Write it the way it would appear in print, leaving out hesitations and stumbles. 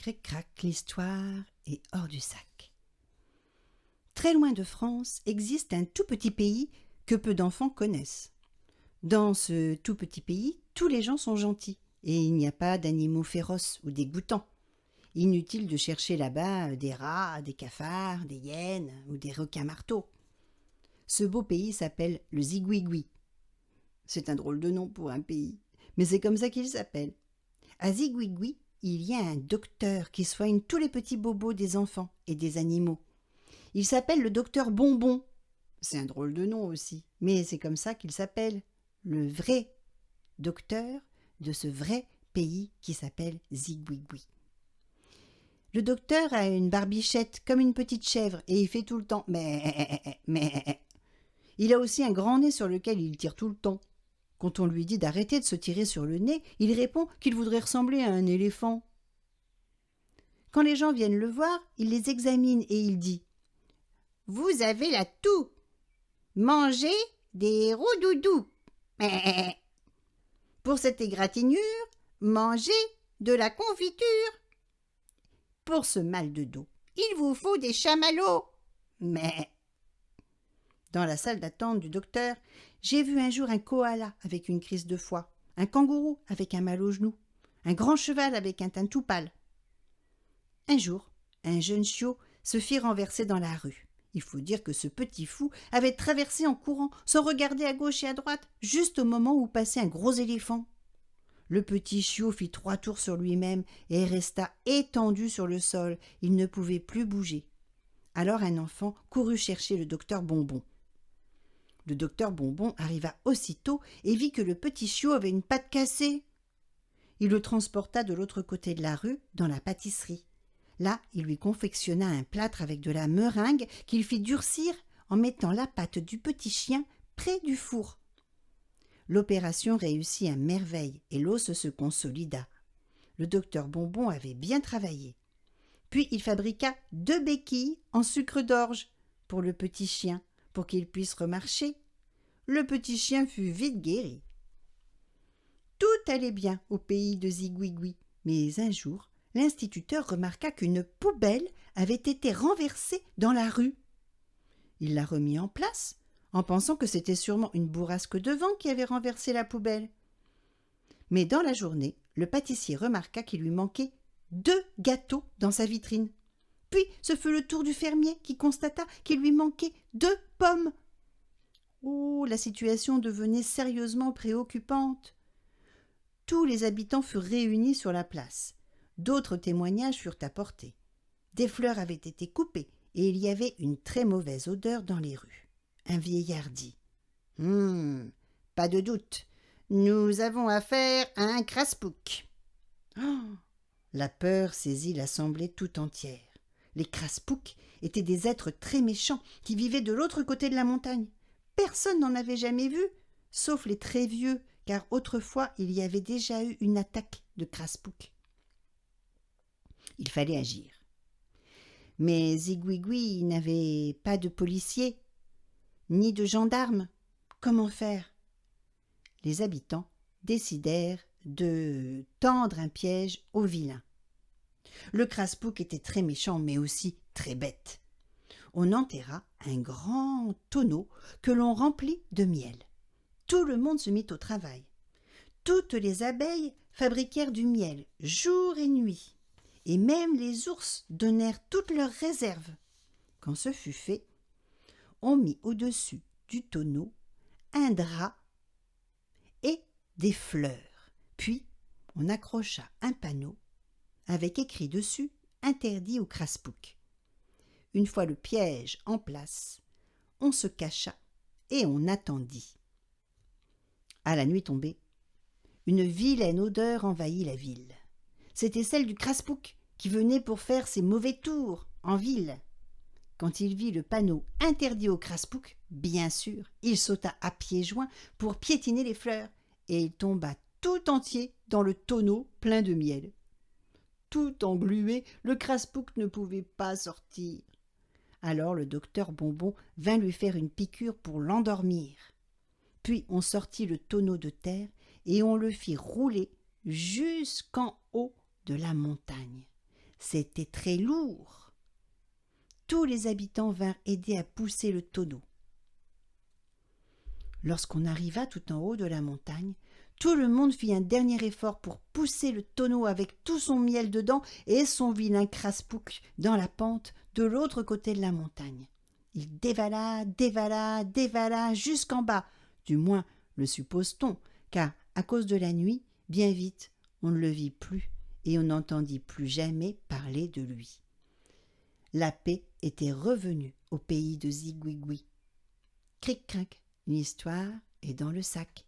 Cric-crac, l'histoire est hors du sac. Très loin de France existe un tout petit pays que peu d'enfants connaissent. Dans ce tout petit pays, tous les gens sont gentils et il n'y a pas d'animaux féroces ou dégoûtants. Inutile de chercher là-bas des rats, des cafards, des hyènes ou des requins-marteaux. Ce beau pays s'appelle le Ziguigui. C'est un drôle de nom pour un pays, mais c'est comme ça qu'il s'appelle. À Ziguigui, il y a un docteur qui soigne tous les petits bobos des enfants et des animaux. Il s'appelle le docteur Bonbon. C'est un drôle de nom aussi, mais c'est comme ça qu'il s'appelle. Le vrai docteur de ce vrai pays qui s'appelle Ziguigui. Le docteur a une barbichette comme une petite chèvre et il fait tout le temps mais. Il a aussi un grand nez sur lequel il tire tout le temps. Quand on lui dit d'arrêter de se tirer sur le nez, il répond qu'il voudrait ressembler à un éléphant. Quand les gens viennent le voir, il les examine et il dit « Vous avez la toux. Mangez des roux-doudous. Pour cette égratignure, mangez de la confiture. Pour ce mal de dos, il vous faut des chamallows. Mais... » Dans la salle d'attente du docteur, j'ai vu un jour un koala avec une crise de foie, un kangourou avec un mal au genou, un grand cheval avec un teint tout pâle. Un jour, un jeune chiot se fit renverser dans la rue. Il faut dire que ce petit fou avait traversé en courant, sans regarder à gauche et à droite, juste au moment où passait un gros éléphant. Le petit chiot fit 3 tours sur lui-même et resta étendu sur le sol. Il ne pouvait plus bouger. Alors un enfant courut chercher le docteur Bonbon. Le docteur Bonbon arriva aussitôt et vit que le petit chiot avait une patte cassée. Il le transporta de l'autre côté de la rue, dans la pâtisserie. Là, il lui confectionna un plâtre avec de la meringue qu'il fit durcir en mettant la patte du petit chien près du four. L'opération réussit à merveille et l'os se consolida. Le docteur Bonbon avait bien travaillé. Puis il fabriqua 2 béquilles en sucre d'orge pour le petit chien, pour qu'il puisse remarcher. Le petit chien fut vite guéri. Tout allait bien au pays de Ziguigui, mais un jour, l'instituteur remarqua qu'une poubelle avait été renversée dans la rue. Il la remit en place, en pensant que c'était sûrement une bourrasque de vent qui avait renversé la poubelle. Mais dans la journée, le pâtissier remarqua qu'il lui manquait 2 gâteaux dans sa vitrine. Puis ce fut le tour du fermier qui constata qu'il lui manquait 2 pommes. Oh, la situation devenait sérieusement préoccupante. Tous les habitants furent réunis sur la place. D'autres témoignages furent apportés. Des fleurs avaient été coupées et il y avait une très mauvaise odeur dans les rues. Un vieillard dit « Pas de doute, nous avons affaire à un craspouc. » La peur saisit l'assemblée tout entière. Les craspoucs étaient des êtres très méchants qui vivaient de l'autre côté de la montagne. Personne n'en avait jamais vu, sauf les très vieux, car autrefois il y avait déjà eu une attaque de craspoucs. Il fallait agir. Mais Ziguigui n'avait pas de policiers, ni de gendarmes. Comment faire? Les habitants décidèrent de tendre un piège aux vilains. Le craspouc était très méchant, mais aussi très bête. On enterra un grand tonneau que l'on remplit de miel. Tout le monde se mit au travail. Toutes les abeilles fabriquèrent du miel jour et nuit, et même les ours donnèrent toutes leurs réserves. Quand ce fut fait, on mit au-dessus du tonneau un drap et des fleurs. Puis, on accrocha un panneau avec écrit dessus « Interdit aux craspoucs ». Une fois le piège en place, on se cacha et on attendit. À la nuit tombée, une vilaine odeur envahit la ville. C'était celle du craspouc qui venait pour faire ses mauvais tours en ville. Quand il vit le panneau « Interdit aux craspoucs », bien sûr, il sauta à pieds joints pour piétiner les fleurs et il tomba tout entier dans le tonneau plein de miel. Tout englué, le craspouc ne pouvait pas sortir. Alors le docteur Bonbon vint lui faire une piqûre pour l'endormir. Puis on sortit le tonneau de terre et on le fit rouler jusqu'en haut de la montagne. C'était très lourd. Tous les habitants vinrent aider à pousser le tonneau. Lorsqu'on arriva tout en haut de la montagne, tout le monde fit un dernier effort pour pousser le tonneau avec tout son miel dedans et son vilain craspouc dans la pente de l'autre côté de la montagne. Il dévala, dévala, dévala jusqu'en bas, du moins le suppose-t-on, car à cause de la nuit, bien vite, on ne le vit plus et on n'entendit plus jamais parler de lui. La paix était revenue au pays de Ziguigui. Cric-crac, une histoire est dans le sac.